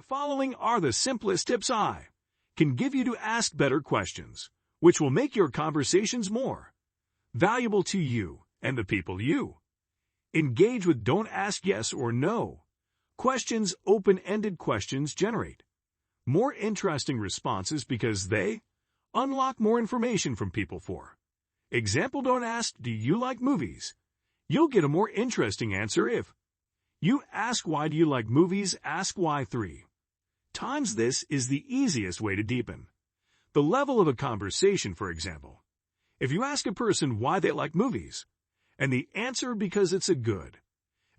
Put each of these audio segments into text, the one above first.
following are the simplest tips I can give you to ask better questions, which will make your conversations more valuable to you and the people you engage with. Don't ask yes or no questions. Open-ended questions generate more interesting responses because they unlock more information from people. For example, don't ask, "Do you like movies?" You'll get a more interesting answer. If you ask, "Why do you like movies?" ask why 3 times. This is the easiest way to deepen the level of a conversation. For example, if you ask a person why they like movies, and the answer because it's a good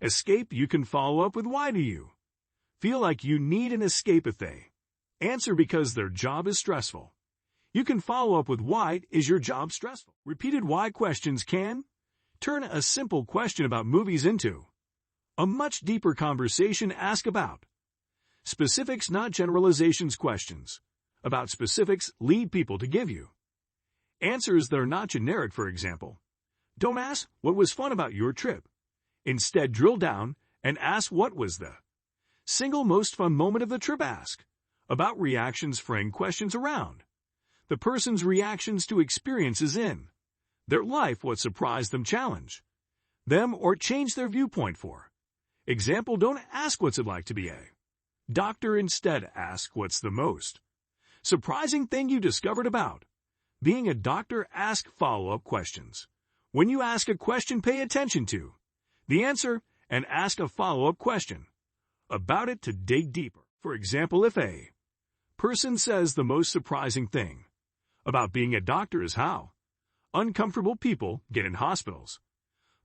escape, you can follow up with, "Why do you feel like you need an escape?" If they answer because their job is stressful, you can follow up with, "Why is your job stressful?" Repeated why questions can turn a simple question about movies into a much deeper conversation. Ask about specifics, not generalizations. Questions about specifics lead people to give you answers that are not generic. For example, don't ask, "What was fun about your trip?" Instead, drill down and ask, "What was the single most fun moment of the trip?" Ask about reactions. Frame questions around the person's reactions to experiences in their life. What surprised them, challenge them, or change their viewpoint. For example, don't ask, "What's it like to be a doctor?" Instead, ask, "What's the most surprising thing you discovered about being a doctor?" Ask follow-up questions. When you ask a question, pay attention to the answer and ask a follow-up question about it to dig deeper. For example, if a person says the most surprising thing about being a doctor is how uncomfortable people get in hospitals,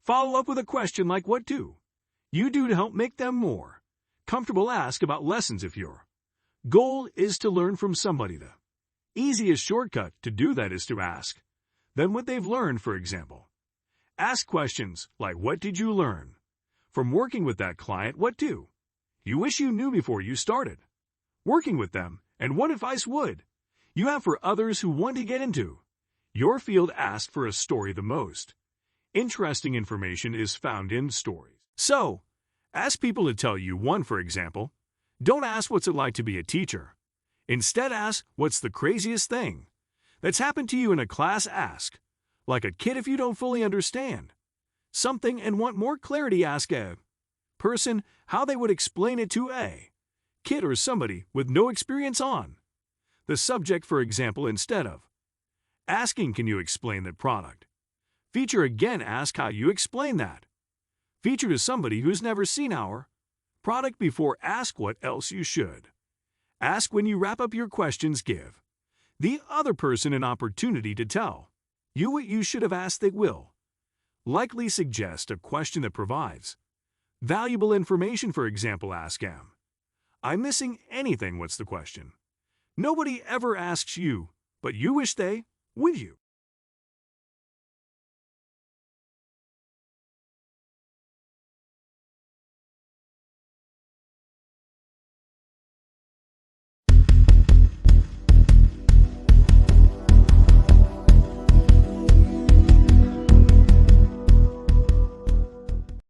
follow up with a question like, "What do you do to help make them more comfortable?" Ask about lessons. If your goal is to learn from somebody, the easiest shortcut to do that is to ask them what they've learned. For example, ask questions like, "What did you learn from working with that client? What do you wish you knew before you started working with them? And what advice would you have for others who want to get into your field?" Ask for a story. The most interesting information is found in stories. So, ask people to tell you one. For example, don't ask, "What's it like to be a teacher?" Instead, ask, "What's the craziest thing that's happened to you in a class?" Ask like a kid if you don't fully understand something and want more clarity. Ask a person how they would explain it to a kid or somebody with no experience on the subject. For example, instead of asking, "Can you explain that product feature?" again, ask how you explain that feature to somebody who's never seen our product before. Ask what else you should ask. When you wrap up your questions, give the other person an opportunity to tell you what you should have asked. They will likely suggest a question that provides valuable information. For example, ask, "Am I missing anything?" What's the question nobody ever asks you, but you wish they would? You